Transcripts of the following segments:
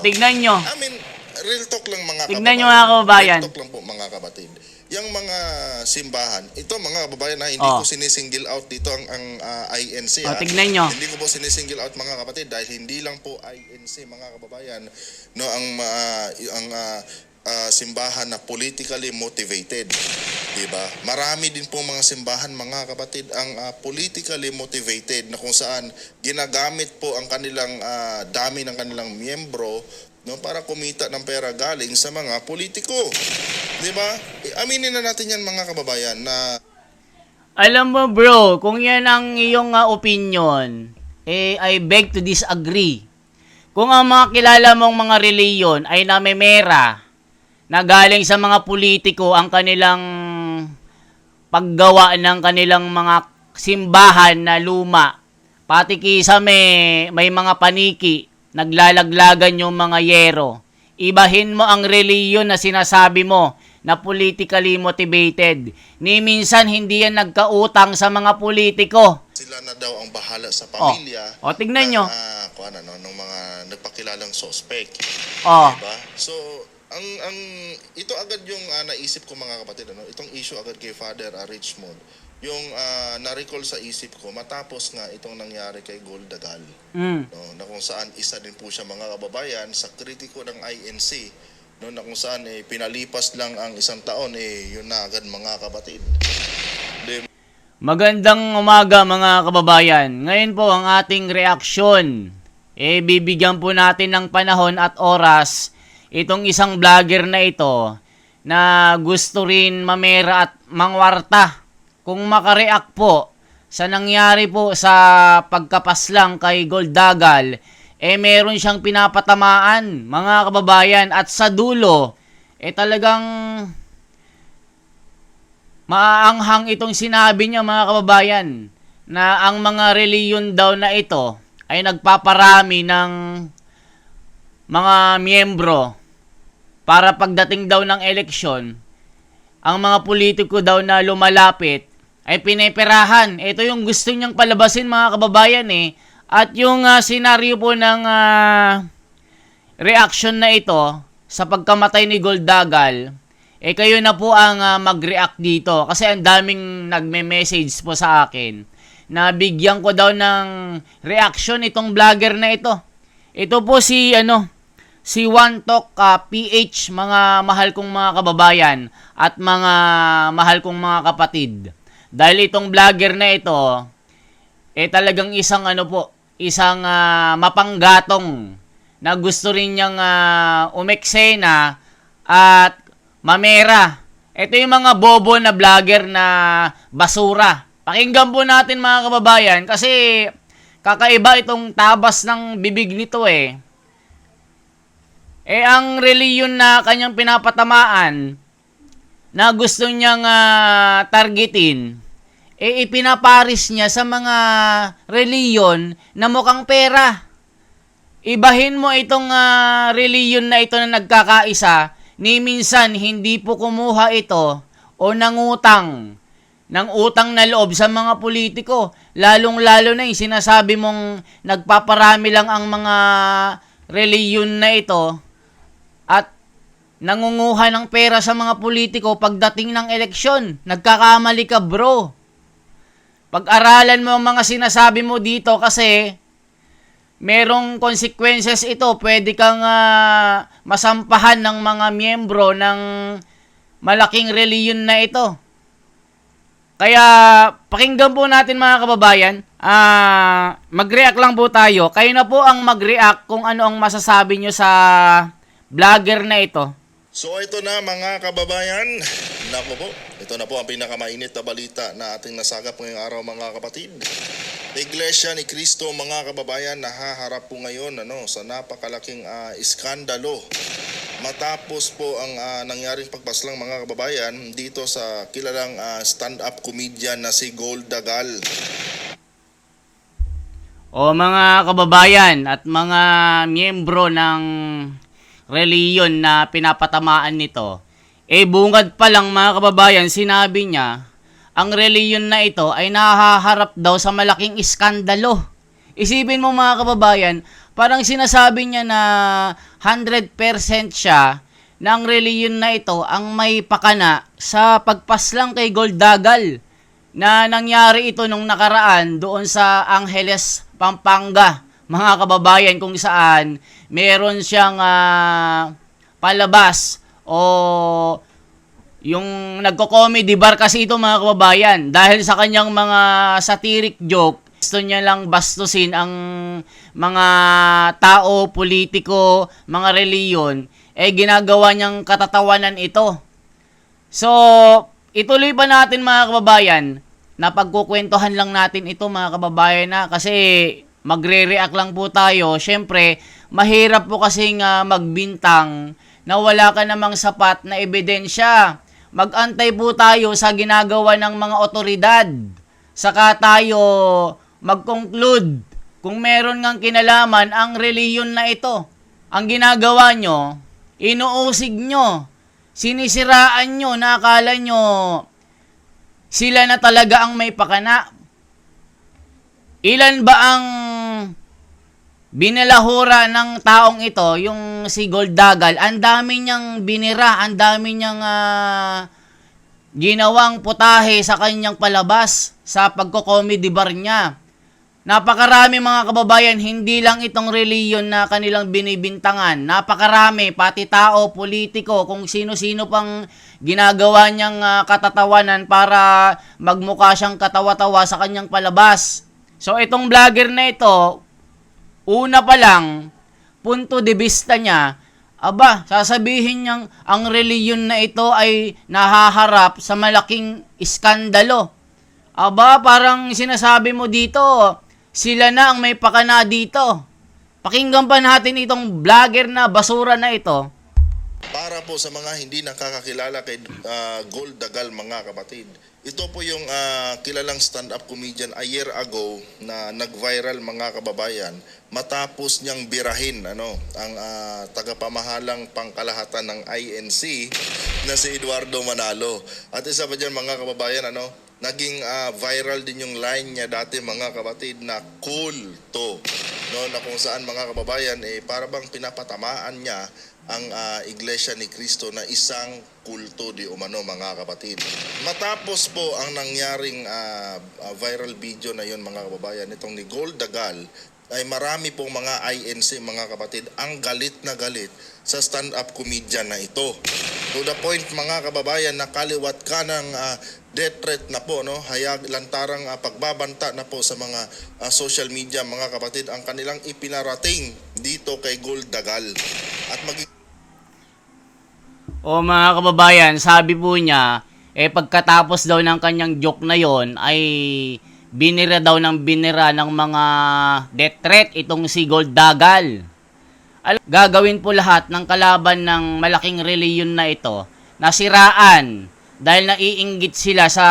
tignan nyo. I mean, real talk lang mga Tignan kababayan. nyo mga kababayan. Real talk lang po mga kapatid. Yung mga simbahan, ito mga kababayan na hindi Oh. ko sinisingle out dito ang INC. O, tignan nyo. Hindi ko po sinisingle out mga kapatid dahil hindi lang po INC mga kababayan no ang simbahan na politically motivated, di ba? Marami din po mga simbahan mga kapatid ang politically motivated na kung saan ginagamit po ang kanilang dami ng kanilang miyembro no para kumita ng pera galing sa mga politiko. Di ba? Aminin na natin yan mga kababayan na Alam mo bro, kung yan ang iyong opinion, I beg to disagree. Kung ang mga kilala mong mga reliyon ay namemera na galing sa mga politiko ang kanilang paggawa ng kanilang mga simbahan na luma, pati kisa may mga paniki, naglalaglagan yung mga yero. Ibahin mo ang reliyon na sinasabi mo na politically motivated. Ni minsan hindi yan nagkautang sa mga politiko. sila na daw ang bahala sa pamilya. Tignan nyo. Kung ano, ng mga nagpakilalang suspect. Oh. Diba? So, ang ito agad yung naisip ko mga kapatid, itong issue agad kay Father Richmond, yung na-recall sa isip ko matapos nga itong nangyari kay Goldagal. No, na kung saan isa din po siya mga kababayan sa kritiko ng INC, no, na kung saan pinalipas lang ang isang taon, yun na agad mga kapatid. Magandang umaga mga kababayan. Ngayon po ang ating reaksyon. Bibigyan po natin ng panahon at oras itong isang vlogger na ito na gusto rin mamera at mangwarta. Kung makareact po sa nangyari po sa pagkapaslang kay Goldagal, meron siyang pinapatamaan mga kababayan at sa dulo, talagang maaanghang itong sinabi niya mga kababayan na ang mga reliyon daw na ito ay nagpaparami ng mga miyembro para pagdating daw ng eleksyon, ang mga politiko daw na lumalapit ay pineperahan. Ito yung gusto niyang palabasin mga kababayan At yung senaryo po ng reaction na ito sa pagkamatay ni Goldagal, kayo na po ang mag-react dito kasi ang daming nagme-message po sa akin na bigyan ko daw ng reaction itong vlogger na ito. Ito po si One Talk PH, mga mahal kong mga kababayan at mga mahal kong mga kapatid. Dahil itong vlogger na ito talagang isang isang mapanggatong na gusto rin niyang umeksena at mamera. Ito yung mga bobo na vlogger na basura. Pakinggan po natin mga kababayan kasi kakaiba itong tabas ng bibig nito ang reliyon na kanyang pinapatamaan na gusto niyang targetin, ipinaparis niya sa mga reliyon na mukhang pera. Ibahin mo itong reliyon na ito na nagkakaisa, ni minsan hindi po kumuha ito o nangutang ng utang na loob sa mga politiko. Lalong-lalo na yung sinasabi mong nagpaparami lang ang mga reliyon na ito at nangunguha ng pera sa mga politiko pagdating ng eleksyon. Nagkakamali ka, bro. Pag-aralan mo ang mga sinasabi mo dito kasi merong consequences ito. Pwede kang masampahan ng mga miyembro ng malaking reliyon na ito. Kaya pakinggan po natin mga kababayan. Mag-react lang po tayo. Kayo na po ang mag-react kung ano ang masasabi nyo sa vlogger na ito. So ito na mga kababayan, naku po, ito na po ang pinakamainit na balita na ating nasagap ngayong araw mga kapatid. Iglesia ni Cristo mga kababayan nahaharap po ngayon sa napakalaking iskandalo matapos po ang nangyaring pagpaslang mga kababayan dito sa kilalang stand-up comedian na si Goldagal. Mga kababayan at mga miyembro ng reliyon na pinapatamaan nito, bungad pa lang mga kababayan, sinabi niya, ang reliyon na ito ay nahaharap daw sa malaking iskandalo. Isipin mo mga kababayan, Parang sinasabi niya na 100% siya na ang reliyon na ito ang may pakana sa pagpaslang kay Goldagal na nangyari ito nung nakaraan doon sa Angeles, Pampanga, mga kababayan, kung saan meron siyang palabas o yung nagko-comedy bar kasi ito, mga kababayan, dahil sa kanyang mga satiric joke. Gusto niya lang bastusin ang mga tao, politiko, mga reliyon, ginagawa niyang katatawanan ito. So, ituloy pa natin, mga kababayan, na pagkukwentuhan lang natin ito, mga kababayan, na kasi magre-react lang po tayo. Siyempre, mahirap po kasing magbintang na wala ka namang sapat na ebidensya. Mag-antay po tayo sa ginagawa ng mga otoridad. Saka tayo mag-conclude kung meron ngang kinalaman ang reliyon na ito. Ang ginagawa nyo, inuusig nyo, sinisiraan nyo, na akala nyo sila na talaga ang may pakana. Ilan ba ang binalahura ng taong ito, yung si Goldagal? Ang dami niyang binira, ang dami niyang ginawang putahe sa kanyang palabas sa pagko-comedy bar niya. Napakarami, mga kababayan, hindi lang itong reliyon na kanilang binibintangan. Napakarami, pati tao, politiko, kung sino-sino pang ginagawa niyang katatawanan para magmukha siyang katawa-tawa sa kanyang palabas. So, itong vlogger na ito, una pa lang, punto de vista niya, sasabihin niyang ang reliyon na ito ay nahaharap sa malaking iskandalo. Parang sinasabi mo dito, sila na ang may pakana dito. Pakinggan pa natin itong vlogger na basura na ito. Para po sa mga hindi nakakakilala kay Goldagal, mga kapatid, ito po yung kilalang stand-up comedian a year ago na nag-viral, mga kababayan, matapos niyang birahin ang tagapamahalang pangkalahatan ng INC na si Eduardo Manalo. At isa pa dyan, mga kababayan, naging viral din yung line niya dati, mga kapatid, na kulto, na kung saan, mga kababayan, para bang pinapatamaan niya ang Iglesia ni Cristo na isang kulto di umano, mga kapatid. Matapos po ang nangyaring viral video na yon, mga kababayan, itong ni Goldagal, ay marami pong mga INC, mga kapatid, ang galit na galit sa stand-up comedian na ito. To the point, mga kababayan, na kaliwat ka ng death threat na po, hayag lantarang pagbabanta na po sa mga social media, mga kapatid, ang kanilang ipinarating dito kay Goldagal. At mga kababayan, sabi po niya, pagkatapos daw ng kanyang joke na yon ay binira daw ng binira ng mga death threat itong si Goldagal. Gagawin po lahat ng kalaban ng malaking reliyon na ito na siraan dahil naiinggit sila sa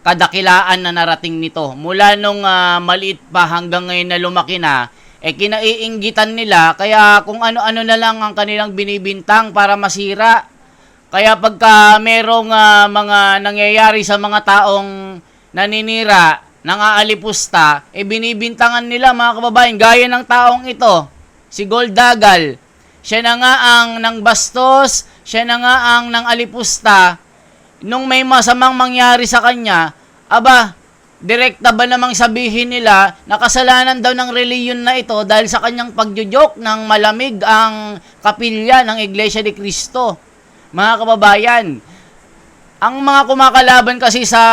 kadakilaan na narating nito. Mula nung maliit pa hanggang ngayon na lumaki na, kinaiinggitan nila, kaya kung ano-ano na lang ang kanilang binibintang para masira. Kaya pagka merong mga nangyayari sa mga taong naninira, nangaalipusta, binibintangan nila, mga kababayan, gaya ng taong ito, si Goldagal. Siya na nga ang nang bastos, siya na nga ang nang alipusta. Nung may masamang mangyari sa kanya, direkta ba namang sabihin nila na kasalanan daw ng reliyon na ito dahil sa kanyang pagjujok ng malamig ang kapilya ng Iglesia ni Cristo? Mga kababayan, ang mga kumakalaban kasi sa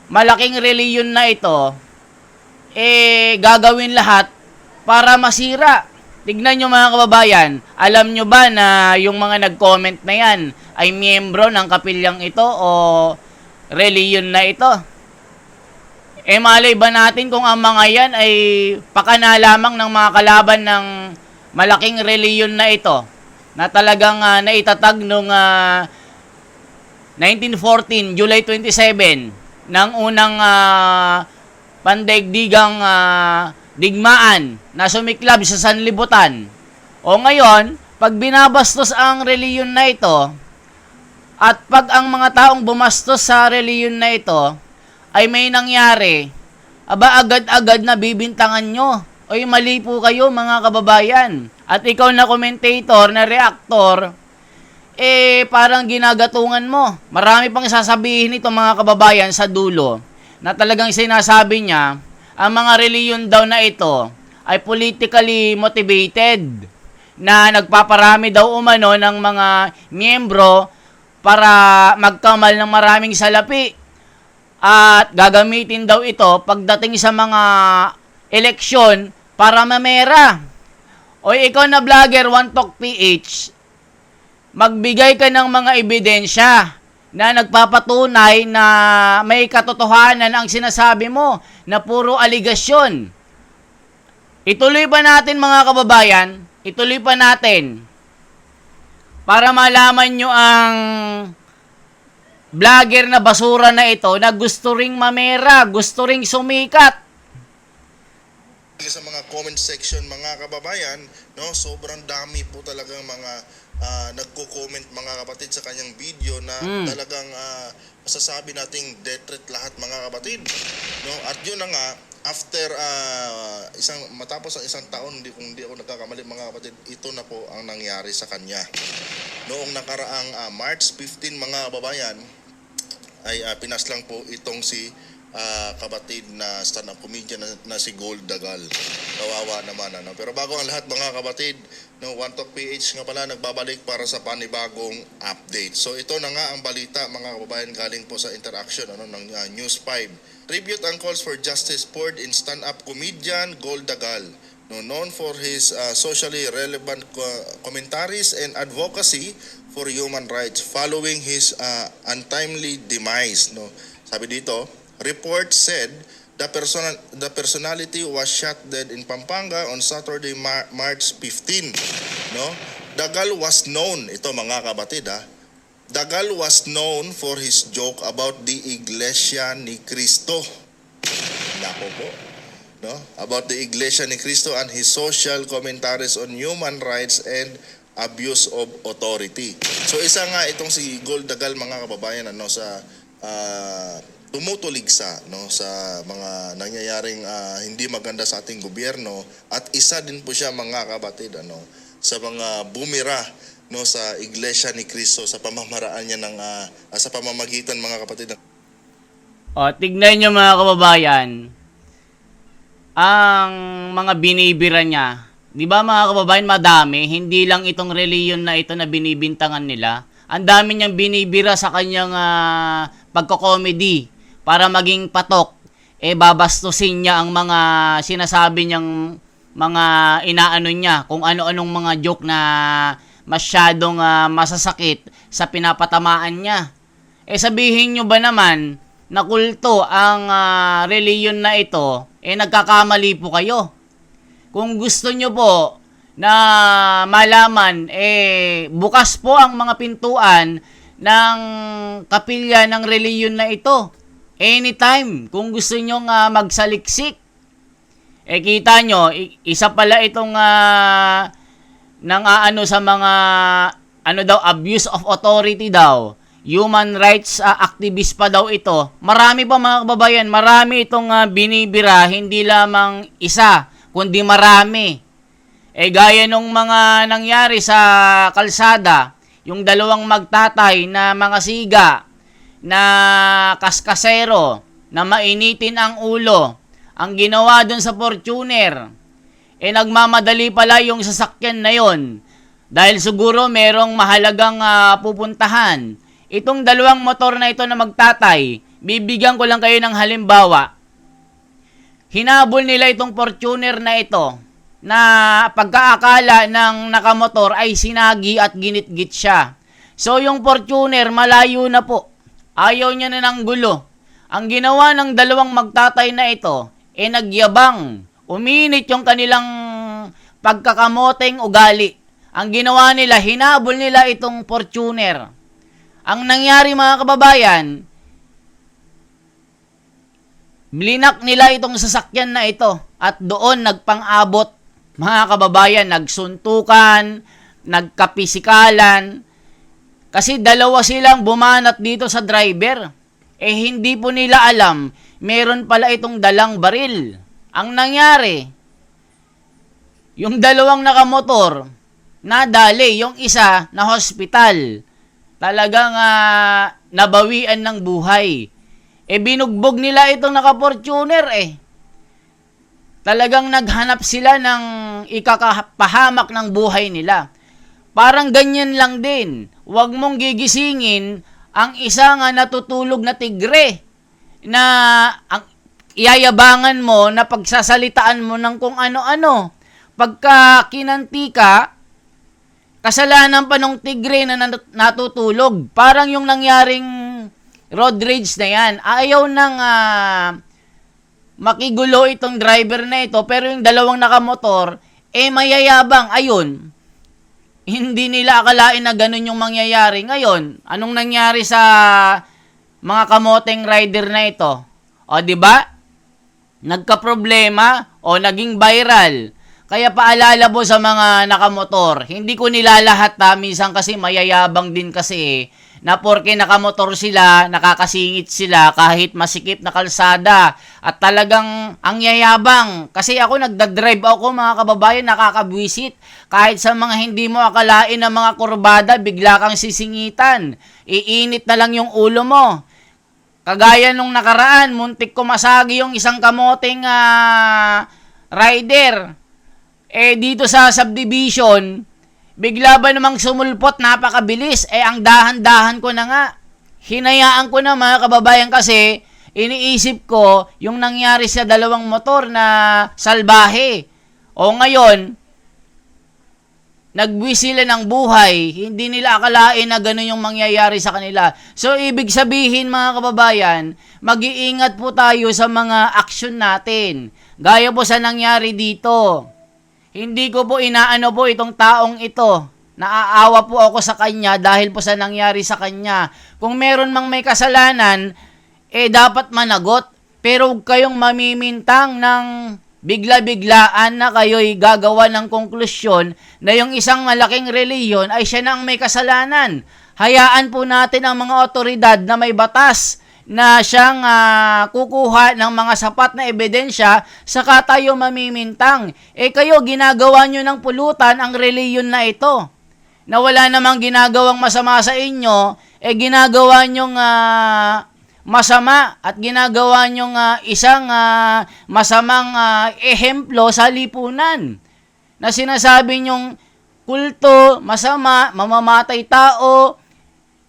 malaking reliyon na ito, gagawin lahat para masira. Tignan nyo, mga kababayan, alam nyo ba na yung mga nag-comment na yan ay miyembro ng kapilyang ito o reliyon na ito? Malay ba natin kung ang mga yan ay pakana lamang ng mga kalaban ng malaking reliyon na ito na talagang naitatag noong 1914, July 27, ng unang pandaigdigang digmaan na sumiklab sa sanlibutan. O ngayon, pag binabastos ang reliyon na ito, at pag ang mga taong bumastos sa reliyon na ito ay may nangyari, agad-agad na bibintangan nyo. Oy, mali po kayo mga kababayan. At ikaw na commentator, na reactor, parang ginagatungan mo. Marami pang sasabihin ito mga kababayan sa dulo na talagang sinasabi niya, ang mga reliyon daw na ito ay politically motivated na nagpaparami daw umano ng mga miyembro para magkamal ng maraming salapi at gagamitin daw ito pagdating sa mga eleksyon para mamera. O ikaw na vlogger, One Talk PH, magbigay ka ng mga ebidensya na nagpapatunay na may katotohanan ang sinasabi mo na puro aligasyon. Ituloy pa natin mga kababayan, ituloy pa natin para malaman nyo ang vlogger na basura na ito na gusto ring mamera, gusto ring sumikat. Sa mga comment section mga kababayan, no, sobrang dami po talagang mga nagko-comment mga kapatid sa kanyang video na talagang masasabi nating death threat lahat mga kapatid, no? At yun na nga, after matapos ang isang taon, kung hindi ako nagkakamali mga kapatid, ito na po ang nangyari sa kanya. Noong nakaraang March 15 mga kababayan ay pinaslang po itong si kapatid na stand-up comedian na si Gold Dagal. Kawawa naman ano. Pero bago ang lahat mga kapatid, no, One Talk PH nga pala nagbabalik para sa panibagong update. So ito na nga ang balita mga kababayan galing po sa interaction ng News 5. Tribute and calls for justice poured in stand-up comedian Gold Dagal, no, known for his socially relevant commentaries and advocacy for human rights following his untimely demise. No. Sabi dito, report said the personality was shot dead in Pampanga on Saturday, March 15. No? Dagal was known, ito mga kabatid Dagal was known for his joke about the Iglesia ni Cristo. Nako po. No? About the Iglesia ni Cristo and his social commentaries on human rights and abuse of authority. So isa nga itong si Gold Dagal mga kababayan sa tumutuligsa sa mga nangyayaring hindi maganda sa ating gobyerno, at isa din po siya mga kabatid sa mga bumira sa Iglesia ni Cristo sa pamamaraan niya ng sa pamamagitan mga kapatid. Tignan niyo mga kababayan ang mga binibira niya. 'Di ba mga kababayan, madami, hindi lang itong reliyon na ito na binibintangan nila. Ang dami niyang binibira sa kanyang pagko-comedy para maging patok, babastusin niya ang mga sinasabi niyang mga inaano niya, kung ano-anong mga joke na masyadong masasakit sa pinapatamaan niya. Sabihin niyo ba naman na kulto ang reliyon na ito, nagkakamali po kayo. Kung gusto niyo po na malaman, bukas po ang mga pintuan ng kapilya ng reliyon na ito. Anytime, kung gusto nyo magsaliksik. Kita nyo, isa pala itong sa mga abuse of authority daw. Human rights activist pa daw ito. Marami pa mga kababayan, marami itong binibira, hindi lamang isa, kundi marami. Gaya nung mga nangyari sa kalsada, yung dalawang magtatay na mga siga, na kaskasero, na mainitin ang ulo, ang ginawa dun sa Fortuner, nagmamadali pala yung sasakyan na yon dahil siguro merong mahalagang pupuntahan. Itong dalawang motor na ito na magtatay, bibigyan ko lang kayo ng halimbawa. Hinabol nila itong Fortuner na ito, na pagkaakala ng nakamotor ay sinagi at ginitgit siya. So yung Fortuner malayo na po. Ayaw niya na ng gulo. Ang ginawa ng dalawang magtatay na ito, nagyabang. Uminit yung kanilang pagkakamoteng ugali. Ang ginawa nila, hinabol nila itong Fortuner. Ang nangyari mga kababayan, blinak nila itong sasakyan na ito at doon nagpang-abot mga kababayan, nagsuntukan, nagkapisikalan. Kasi dalawa silang bumanat dito sa driver. Hindi po nila alam, meron pala itong dalang baril. Ang nangyari, Yung dalawang nakamotor, nadali. Yung isa, na hospital. Talagang nabawian ng buhay. Binugbog nila itong naka-Fortuner Talagang naghanap sila ng ikakapahamak ng buhay nila. Parang ganyan lang din. Huwag mong gigisingin ang isa nga natutulog na tigre na ang iayabangan mo na pagsasalitaan mo ng kung ano-ano. Pagka kinanti ka, kasalanan pa ng tigre na natutulog. Parang yung nangyaring road rage na yan. Ayaw nang makigulo itong driver na ito, pero yung dalawang nakamotor, mayayabang. Ayun, hindi nila akalain na ganun yung mangyayari. Ngayon, anong nangyari sa mga kamoteng rider na ito? O, di ba? Nagka-problema o naging viral. Kaya paalala po sa mga nakamotor, hindi ko nilalahat minsan kasi mayayabang din kasi na porke nakamotor sila, nakakasingit sila kahit masikip na kalsada. At talagang ang yayabang. Kasi ako nagdadrive ako mga kababayan, nakakabwisit. Kahit sa mga hindi mo akalain na mga kurbada, bigla kang sisingitan. Iinit na lang yung ulo mo. Kagaya nung nakaraan, muntik ko masagi yung isang kamoteng rider. Dito sa subdivision, bigla ba namang sumulpot, napakabilis. Ang dahan-dahan ko na nga. Hinayaan ko na mga kababayan kasi iniisip ko yung nangyari sa dalawang motor na salbahe. O ngayon, nagbuwis sila ng buhay. Hindi nila akalain na gano'n yung mangyayari sa kanila. So, ibig sabihin mga kababayan, mag-iingat po tayo sa mga aksyon natin. Gaya po sa nangyari dito. Hindi ko po inaano po itong taong ito. Naaawa po ako sa kanya dahil po sa nangyari sa kanya. Kung meron mang may kasalanan, dapat managot. Pero huwag kayong mamimintang ng bigla-biglaan na kayo'y gagawa ng konklusyon na yung isang malaking reliyon ay siya na ang may kasalanan. Hayaan po natin ang mga otoridad na may batas na siyang kukuha ng mga sapat na ebidensya, saka tayo mamimintang. Kayo, ginagawa nyo ng pulutan ang reliyon na ito. Na wala namang ginagawang masama sa inyo, ginagawa nyong masama at ginagawa nyong isang masamang ehemplo sa lipunan. Na sinasabi nyong kulto, masama, mamamatay tao,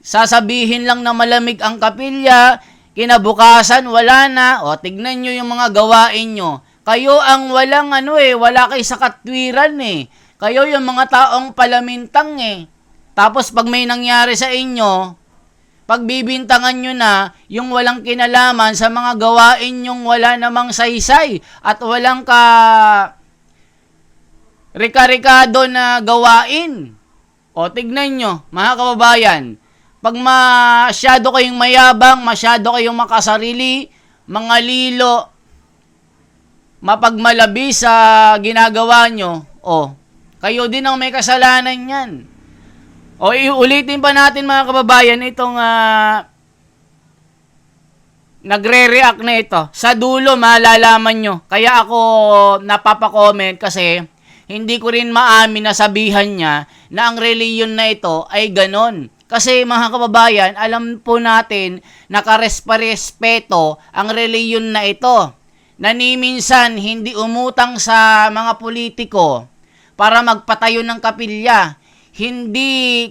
sasabihin lang na malamig ang kapilya, kinabukasan wala na. O tignan nyo yung mga gawain nyo. Kayo ang walang wala kayo sa katwiran Kayo yung mga taong palamintang Tapos pag may nangyari sa inyo, pagbibintangan nyo na yung walang kinalaman sa mga gawain nyong wala namang saysay at walang rika-rikado na gawain. O tignan nyo, mga kababayan, pag masyado kayong mayabang, masyado kayong makasarili, mga lilo, mapagmalabi sa ginagawa nyo, kayo din ang may kasalanan yan. Iulitin pa natin mga kababayan itong nagre-react na ito. Sa dulo, malalaman nyo. Kaya ako napapa-comment kasi hindi ko rin maamin na sabihan niya na ang reliyon na ito ay ganon. Kasi mga kababayan, alam po natin na karespeto ang reliyon na ito. Na ni minsan hindi umutang sa mga politiko para magpatayo ng kapilya. Hindi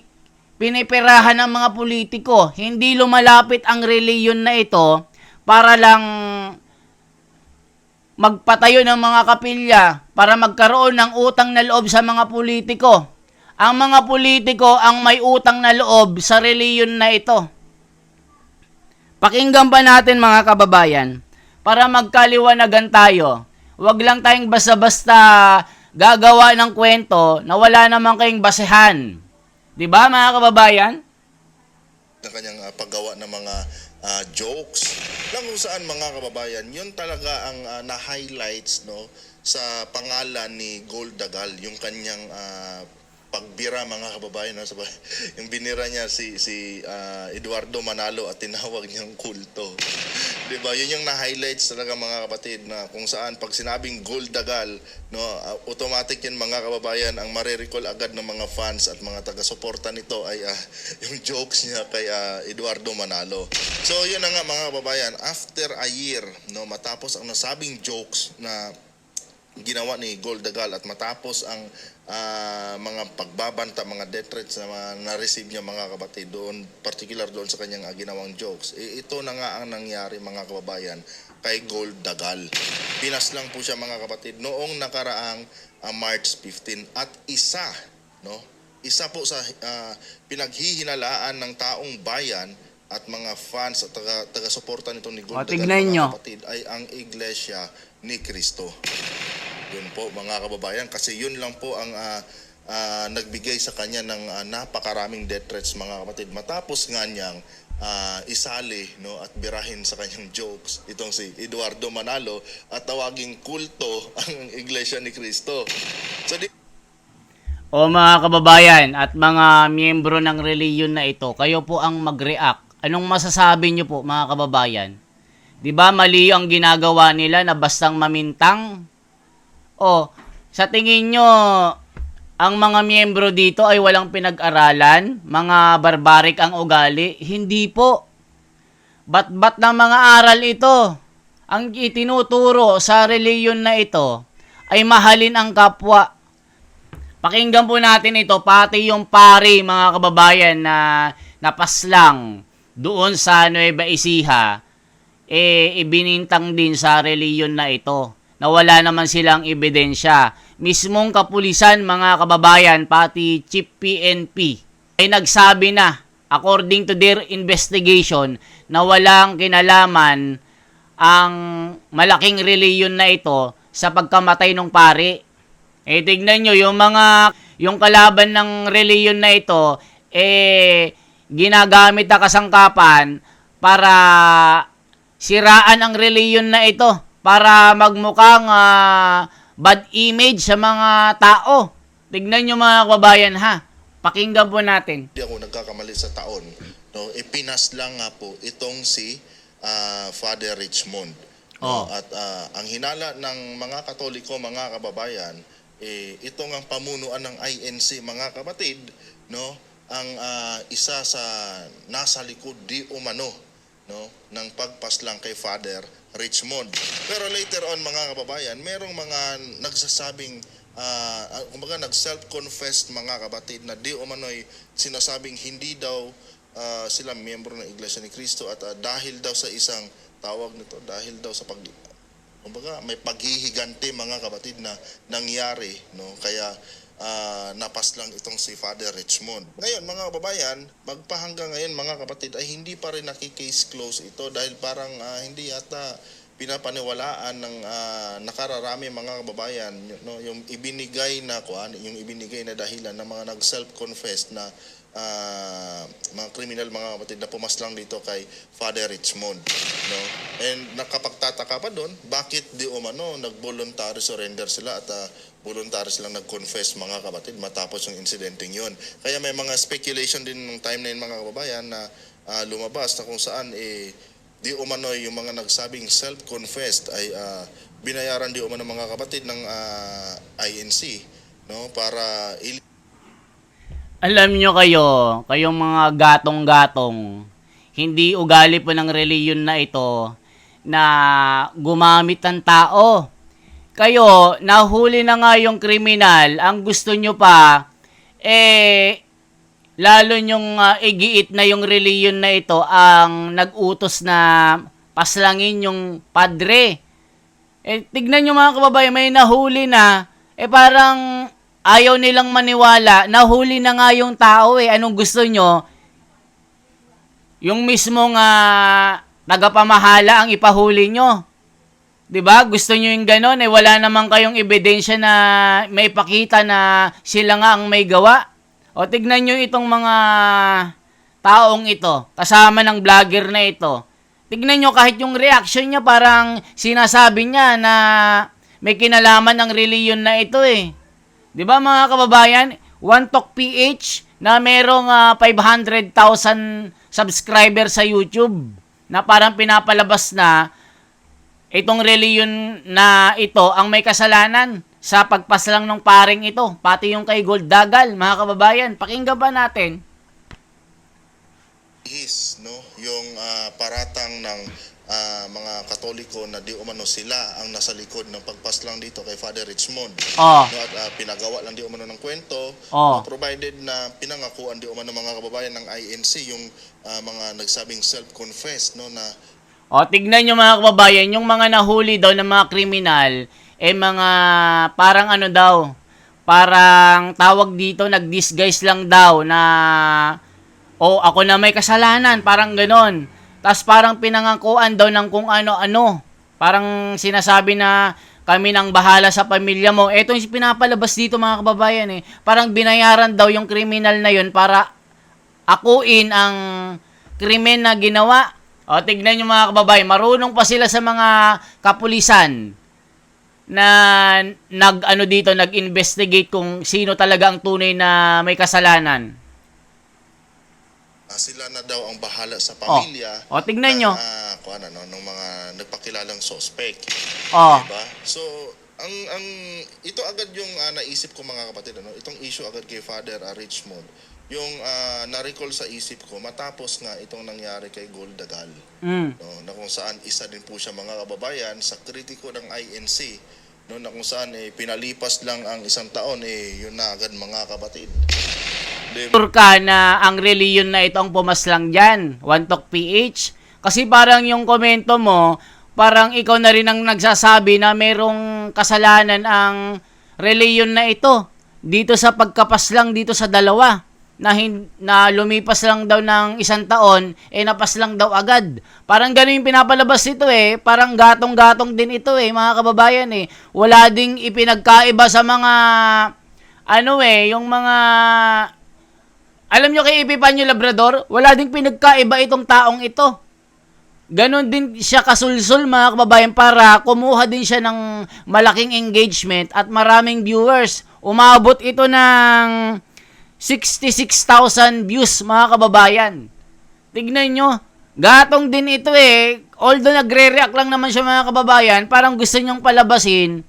pinipirahan ng mga politiko. Hindi lumalapit ang reliyon na ito para lang magpatayo ng mga kapilya, para magkaroon ng utang na loob sa mga politiko. Ang mga politiko ang may utang na loob sa reliyon na ito. Pakinggan pa natin mga kababayan para magkaliwanagan tayo. Huwag lang tayong basta-basta gagawa ng kwento na wala namang kayong basehan. Diba mga kababayan? Na kanyang paggawa ng mga jokes lang kung saan mga kababayan, yun talaga ang na-highlights sa pangalan ni Gold Dagal, yung kanyang pagbira mga kababayan, no? Yung binira niya si Eduardo Manalo at tinawag niyang kulto. 'Di ba? Yun yung na-highlights talaga mga kapatid, na kung saan pag sinabing gold dagal, no, automatic yun mga kababayan, ang marirecall agad ng mga fans at mga taga-suporta nito ay yung jokes niya kay Eduardo Manalo. So yun na nga mga kababayan, after a year, no, matapos ang nasabing jokes na ginawa ni Gold Dagal at matapos ang mga pagbabanta, mga death threats na na-receive niya mga kapatid doon, particular doon sa kanyang ginawang jokes, ito na nga ang nangyari mga kababayan kay Gold Dagal. Pinas lang po siya mga kapatid noong nakaraang March 15 at isa po sa pinaghihinalaan ng taong bayan at mga fans at taga-suporta nito ni Gold Dagal mga kapatid ay ang Iglesia ni Cristo. Yun po mga kababayan, kasi yun lang po ang nagbigay sa kanya ng napakaraming death threats mga kapatid. Matapos nga niyang isali, no, at birahin sa kanyang jokes itong si Eduardo Manalo at tawaging kulto ang Iglesia ni Cristo. So, O mga kababayan at mga miyembro ng reliyon na ito, kayo po ang mag-react. Anong masasabi niyo po mga kababayan? 'Di ba mali ang ginagawa nila na bastang mamintang? O, sa tingin nyo, ang mga miyembro dito ay walang pinag-aralan? Mga barbarik ang ugali? Hindi po. Bat-bat ng mga aral ito. Ang itinuturo sa reliyon na ito ay mahalin ang kapwa. Pakinggan po natin ito, pati yung pari mga kababayan na napaslang doon sa Nueva Ecija, ibinintang din sa reliyon na ito na wala naman silang ebidensya. Mismong kapulisan mga kababayan, pati Chief PNP, ay nagsabi na, according to their investigation, na walang kinalaman ang malaking reliyon na ito sa pagkamatay ng pari. Tignan nyo, yung kalaban ng reliyon na ito, ginagamit na kasangkapan para siraan ang reliyon na ito, para magmukhang bad image sa mga tao. Tignan nyo mga kababayan ha. Pakinggan po natin. Hindi ako nagkakamali sa taon. No, ipinas lang nga po itong si Father Richmond. No? At ang hinala ng mga Katoliko, mga kababayan, ito ang pamunuan ng INC mga kapatid, no, ang isa sa nasa likod di umano, no, ng pagpaslang kay Father Richmond. Pero later on mga kababayan, merong mga nagsasabing kumbaga nag-self-confessed mga kapatid na di umano'y sinasabing hindi daw sila miyembro ng Iglesia ni Cristo at dahil daw sa isang tawag nito, dahil daw sa kumbaga may paghihiganti mga kapatid na nangyari, no, kaya napaslang itong si Father Richmond. Ngayon mga kababayan, magpahanggang ngayon mga kapatid ay hindi pa rin nakikase close ito dahil parang hindi yata pinapaniwalaan ng nakararami mga kababayan, no, yung ibinigay na dahilan ng mga nag-self-confess na mga kriminal mga kapatid na pumaslang dito kay Father Richmond, no? And nakapagtataka pa doon, bakit di umano nag-voluntary surrender sila at voluntary silang nag-confess mga kapatid matapos yung insidenteng yun. Kaya may mga speculation din nung time na yun mga kababayan na lumabas na kung saan di umano yung mga nagsabing self-confessed ay binayaran di umano mga kapatid ng INC, no, para alam nyo kayong mga gatong-gatong, hindi ugali po ng reliyon na ito na gumamit ng tao. Kayo, nahuli na nga yung kriminal, ang gusto nyo pa, lalo nyong igiit na yung reliyon na ito ang nag-utos na paslangin yung padre. Tignan nyo mga kababayan, may nahuli na, parang ayaw nilang maniwala, nahuli na nga yung tao Anong gusto nyo? Yung mismong tagapamahala ang ipahuli nyo. 'Di ba? Gusto nyo yung ganon, wala naman kayong ebidensya na may pakita na sila nga ang may gawa. O tignan nyo itong mga taong ito, kasama ng vlogger na ito. Tignan nyo kahit yung reaction niya, parang sinasabi niya na may kinalaman ng reliyon na ito 'Di ba mga kababayan? One Talk PH na merong 500,000 subscriber sa YouTube na parang pinapalabas na itong reliyon na ito ang may kasalanan sa pagpaslang ng paring ito, pati yung kay Gold Dagal, mga kababayan. Pakinggan ba natin? No, yung paratang ng mga Katoliko na di umano sila ang nasa likod ng pagpaslang dito kay Father Richmond. Oh. No, at pinagawa lang di umano ng kwento, Oh. provided na pinangakuan di umano mga kababayan ng INC yung mga nagsabing self-confess, no, na O, tignan nyo mga kababayan, yung mga nahuli daw ng mga kriminal, mga parang ano daw, parang tawag dito, nag-disguise lang daw na, ako na may kasalanan, parang ganon. Tapos parang pinangakuan daw ng kung ano-ano. Parang sinasabi na kami nang bahala sa pamilya mo. Ito yung pinapalabas dito mga kababayan Parang binayaran daw yung kriminal na yun para akuin ang krimen na ginawa. O, tignan nyo mga kababayan, marunong pa sila sa mga kapulisan na nag-investigate kung sino talaga ang tunay na may kasalanan. sila na daw ang bahala sa pamilya. Tignan nyo. Ng mga nagpakilalang suspect. Oh. Diba? So, ang ito agad yung naisip ko mga kapatid, itong issue agad kay Father Richmond. Yung na-recall sa isip ko matapos nga itong nangyari kay Gold Dagal. No, na kung saan isa din po siya mga kababayan sa kritiko ng INC, no, na kung saan pinalipas lang ang isang taon yun na agad mga kapatid. Sure ka na ang reliyon na ito ang pumaslang dyan, One Talk PH? Kasi parang yung komento mo, parang ikaw na rin ang nagsasabi na merong kasalanan ang reliyon na ito dito sa pagkapaslang dito sa dalawa. Na lumipas lang daw ng isang taon, napaslang daw agad. Parang gano'n yung pinapalabas ito Parang gatong-gatong din ito mga kababayan Wala ding ipinagkaiba sa mga, yung mga, alam nyo kay Epifanio Labrador, wala ding pinagkaiba itong taong ito. Ganon din siya kasulsul mga kababayan para kumuha din siya ng malaking engagement at maraming viewers. Umabot ito ng 66,000 views mga kababayan. Tignan nyo, gatong din ito Although nagre-react lang naman siya mga kababayan, parang gusto niyong palabasin,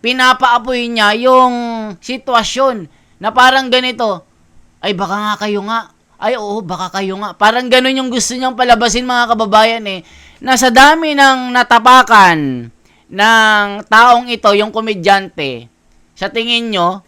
pinapaapoy niya yung sitwasyon na parang ganito, ay baka nga kayo nga, ay oo baka kayo nga. Parang ganun yung gusto niyang palabasin mga kababayan na sa dami ng natapakan ng taong ito, yung komedyante, sa tingin nyo,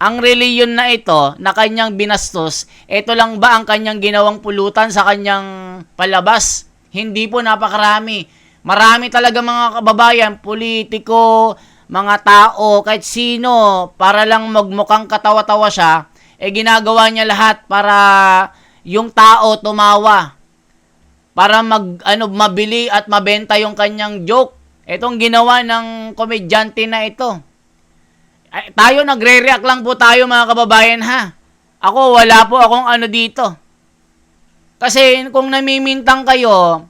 ang reliyon na ito na kanyang binastos, ito lang ba ang kanyang ginawang pulutan sa kanyang palabas? Hindi po, napakarami. Marami talaga mga kababayan, politiko, mga tao, kahit sino, para lang magmukhang katawa-tawa siya, ginagawa niya lahat para yung tao tumawa. Para mabili at mabenta yung kanyang joke. Itong ginawa ng komedyante na ito. Tayo nagre-react lang po tayo mga kababayan Ako wala po akong dito. Kasi kung namimintang kayo,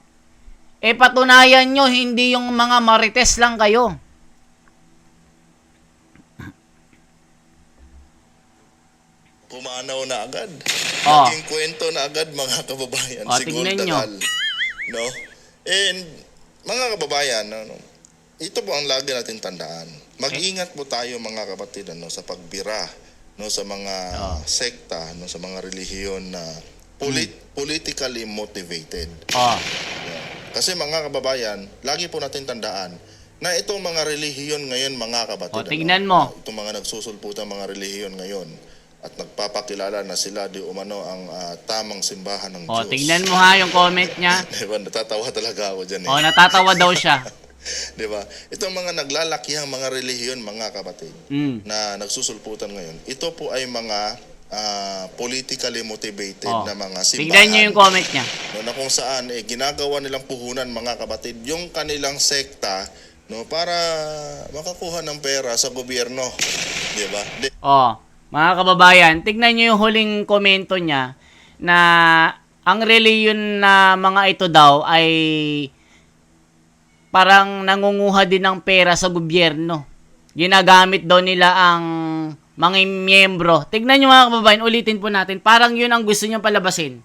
patunayan nyo hindi yung mga marites lang kayo. Pumanaw na agad. Naging kwento na agad mga kababayan si Gold Dagal. No? And mga kababayan, ito po ang lagi natin tandaan. Mag-ingat po tayo mga kapatid sa pagbira sa mga sekta, sa mga relihiyon na politically motivated. Kasi mga kababayan, lagi po natin tandaan na itong mga relihiyon ngayon mga kapatid. Tignan mo. Itong mga nagsusulputan mga relihiyon ngayon at nagpapakilala na sila di umano ang tamang simbahan ng Diyos. Tignan mo yung comment niya. Diba, natatawa talaga ako dyan natatawa daw siya. Diba? Itong mga naglalakihang mga relihiyon, mga kapatid, na nagsusulputan ngayon, ito po ay mga politically motivated na mga simbahan. Tignan nyo yung comment niya. Na kung saan, ginagawa nilang puhunan, mga kapatid, yung kanilang sekta, para makakuha ng pera sa gobyerno. Diba? Mga kababayan, tignan nyo yung huling komento niya na ang reliyon na mga ito daw ay parang nangunguha din ng pera sa gobyerno. Ginagamit daw nila ang mga miyembro. Tignan nyo mga kababayan, ulitin po natin. Parang yun ang gusto nyo palabasin.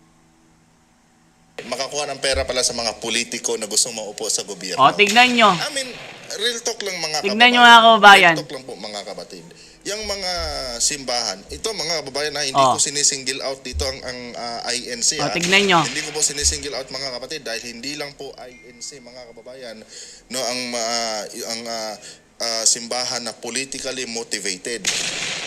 Makakuha ng pera pala sa mga politiko na gustong maupo sa gobyerno. O, tignan nyo. I mean, real talk lang mga Tignan nyo mga kababayan. Real talk lang po mga kapatid. Yung mga simbahan, ito mga kababayan na hindi Oh. ko sinisingle out dito ang INC. O, tignan nyo. Hindi ko po sinisingle out mga kapatid dahil hindi lang po INC mga kababayan no ang simbahan na politically motivated,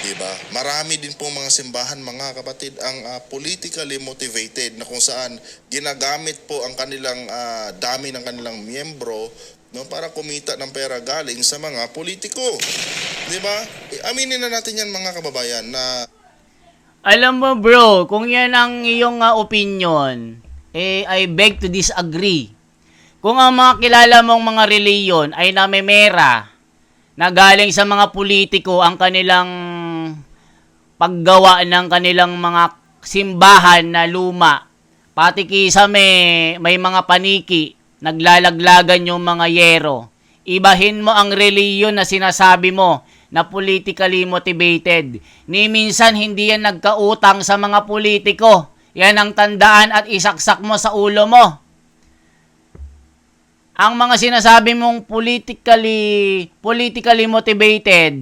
di ba? Marami din po mga simbahan mga kapatid ang politically motivated na kung saan ginagamit po ang kanilang dami ng kanilang miyembro no para kumita ng pera galing sa mga politiko. Di ba? Aminin na natin yan mga kababayan na Alam mo bro, kung yan ang iyong opinion, I beg to disagree. Kung ang mga kilala mong mga reliyon ay namemera na galing sa mga politiko ang kanilang paggawa ng kanilang mga simbahan na luma, pati kisa may mga paniki, naglalaglagan yung mga yero. Ibahin mo ang reliyon na sinasabi mo na politically motivated. Ni minsan hindi yan nagkautang sa mga politiko. Yan ang tandaan at isaksak mo sa ulo mo. Ang mga sinasabi mong politically motivated,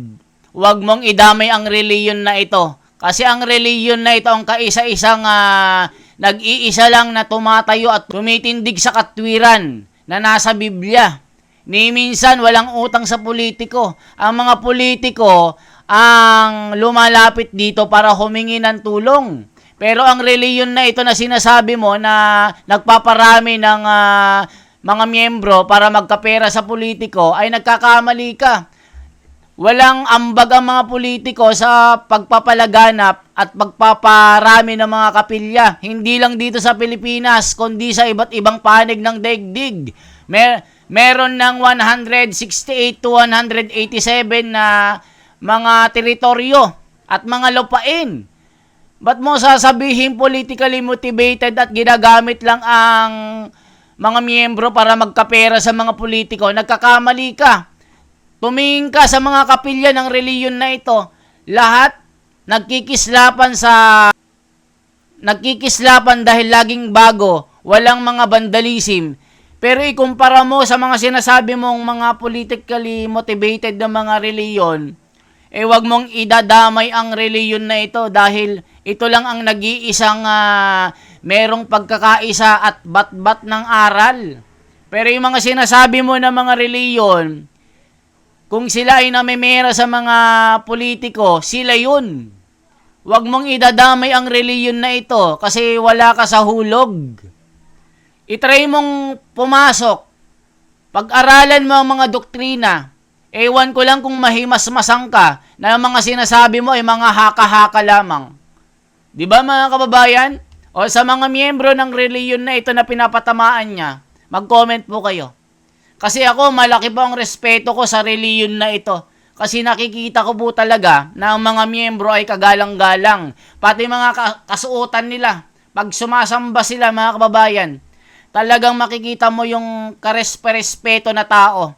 huwag mong idamay ang reliyon na ito. Kasi ang reliyon na ito ang kaisa-isang nag-iisa lang na tumatayo at tumitindig sa katwiran na nasa Biblia. Ni minsan walang utang sa politiko. Ang mga politiko ang lumalapit dito para humingi ng tulong. Pero ang reliyon na ito na sinasabi mo na nagpaparami ng mga miyembro para magkapera sa politiko ay nagkakamali ka. Walang ambag ang mga politiko sa pagpapalaganap at pagpaparami ng mga kapilya. Hindi lang dito sa Pilipinas, kundi sa iba't ibang panig ng daigdig. Meron ng 168 to 187 na mga teritoryo at mga lupain. Ba't mo sasabihin politically motivated at ginagamit lang ang mga miyembro para magkapera sa mga politiko? Nagkakamali ka. Tumingin ka sa mga kapilya ng reliyon na ito. Lahat nagkikislapan dahil laging bago. Walang mga vandalism. Pero ikumpara mo sa mga sinasabi mong mga politically motivated na mga reliyon, wag mong idadamay ang reliyon na ito dahil ito lang ang nag-iisang merong pagkakaisa at bat-bat ng aral. Pero yung mga sinasabi mo na mga reliyon, kung sila ay namemera sa mga politiko, sila yun. Wag mong idadamay ang reliyon na ito kasi wala ka sa hulog. I-try mong pumasok. Pag-aralan mo ang mga doktrina. Ewan ko lang kung mahimas-masang ka na mga sinasabi mo ay mga haka-haka lamang. Di ba mga kababayan? O sa mga miyembro ng reliyon na ito na pinapatamaan niya, mag-comment po kayo. Kasi ako, malaki po ang respeto ko sa reliyon na ito. Kasi nakikita ko po talaga na ang mga miyembro ay kagalang-galang. Pati mga kasuotan nila. Pag sumasamba sila mga kababayan, talagang makikita mo yung karespeto na tao.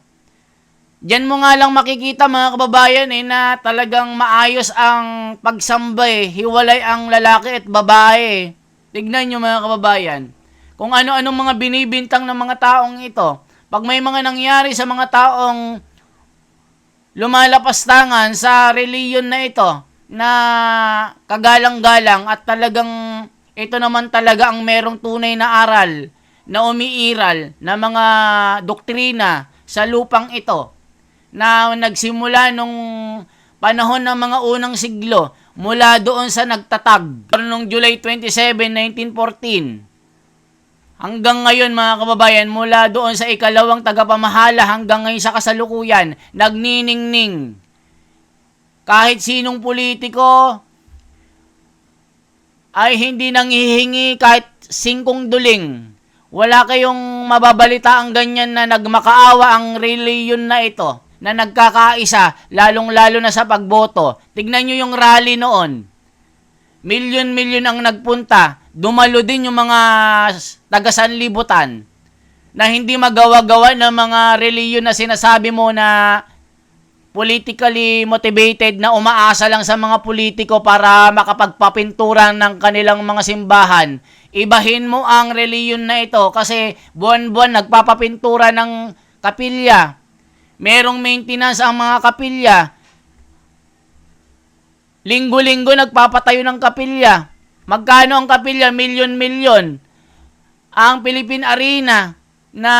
Diyan mo nga lang makikita mga kababayan na talagang maayos ang pagsamba Hiwalay ang lalaki at babae. Tignan nyo mga kababayan. Kung ano-anong mga binibintang ng mga taong ito. Pag may mga nangyari sa mga taong lumalapastangan sa reliyon na ito na kagalang-galang at talagang ito naman talaga ang merong tunay na aral na umiiral na mga doktrina sa lupang ito na nagsimula nung panahon ng mga unang siglo mula doon sa nagtatag noong July 27, 1914 hanggang ngayon mga kababayan, mula doon sa ikalawang tagapamahala hanggang ngayon sa kasalukuyan, nagniningning. Kahit sinong politiko ay hindi nanghihingi kahit 5 duling. Wala kayong mababalita ang ganyan na nagmakaawa ang reliyon na ito, na nagkakaisa, lalong-lalo na sa pagboto. Tignan nyo yung rally noon. Milyon-milyon ang nagpunta. Dumalo din yung mga taga-sanlibutan na hindi magawa-gawa ng mga reliyon na sinasabi mo na politically motivated na umaasa lang sa mga politiko para makapagpapinturan ng kanilang mga simbahan. Ibahin mo ang reliyon na ito kasi buwan-buwan nagpapapintura ng kapilya. Merong maintenance ang mga kapilya. Linggo-linggo nagpapatayo ng kapilya. Magkano ang kapilya? Milyon-milyon. Ang Philippine Arena na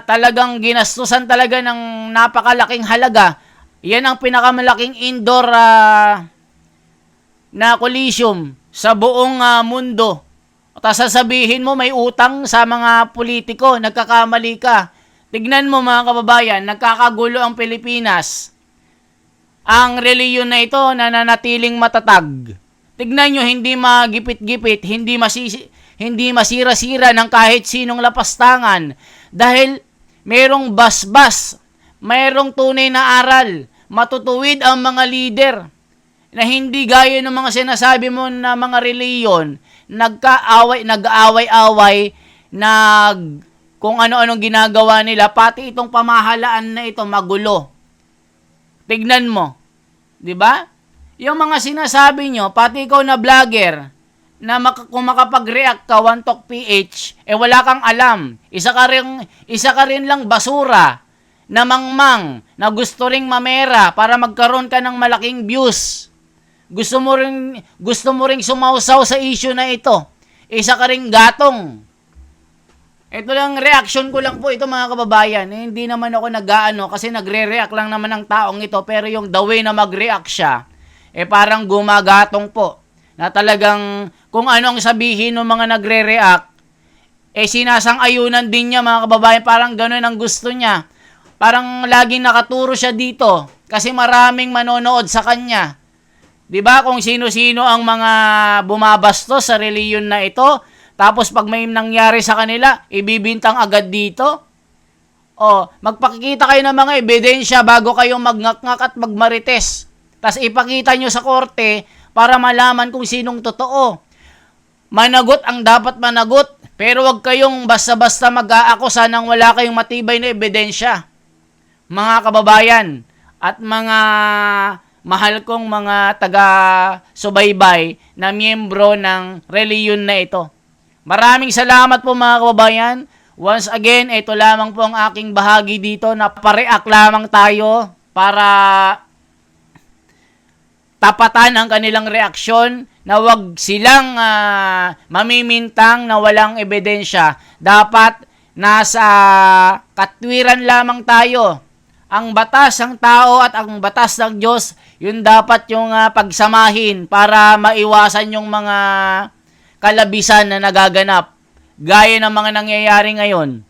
talagang ginastusan talaga ng napakalaking halaga. Yan ang pinakamalaking indoor na coliseum sa buong mundo. Tapos sasabihin mo may utang sa mga politiko, nagkakamali ka. Tignan mo mga kababayan, nagkakagulo ang Pilipinas. Ang reliyon na ito nananatiling matatag. Tignan nyo, hindi magipit-gipit, hindi masira-sira ng kahit sinong lapastangan. Dahil merong basbas, mayroong tunay na aral. Matutuwid ang mga leader na hindi gaya ng mga sinasabi mo na mga reliyon, nag-aaway-away, kung ano-anong ginagawa nila, pati itong pamahalaan na ito magulo. Tignan mo, di ba? Yung mga sinasabi nyo, pati ikaw na vlogger, na kung makapag-react ka, One Talk PH, wala kang alam. Isa ka rin lang basura, na mangmang, na gusto ring mamera para magkaroon ka ng malaking views. Gusto mo ring sumausaw sa issue na ito. Isa ka ring gatong. Ito lang, reaction ko lang po ito mga kababayan. Hindi naman ako nag-aano kasi nagre-react lang naman ang taong ito, pero yung the way na mag-react siya, parang gumagatong po. Na talagang kung ano ang sabihin ng mga nagre-react, sinasang-ayunan din niya mga kababayan, parang gano'n ang gusto niya. Parang laging nakaturo siya dito kasi maraming manonood sa kanya. 'Di ba? Kung sino-sino ang mga bumabastos sa reliyon na ito, tapos pag may nangyari sa kanila, ibibintang agad dito. Magpakikita kayo ng mga ebidensya bago kayong magngak-ngak at magmarites. Tapos ipakita nyo sa korte para malaman kung sinong totoo. Managot ang dapat managot, pero wag kayong basta-basta mag-aakusa nang wala kayong matibay na ebidensya. Mga kababayan at mga mahal kong mga taga-subaybay na miyembro ng reliyon na ito. Maraming salamat po mga kababayan. Once again, ito lamang po ang aking bahagi dito na pareact lamang tayo para tapatan ang kanilang reaksyon na wag silang mamimintang na walang ebidensya. Dapat nasa katwiran lamang tayo. Ang batas ng tao at ang batas ng Diyos, yun dapat yung pagsamahin para maiwasan yung mga kalabisan na nagaganap. Gaya ng mga nangyayari ngayon.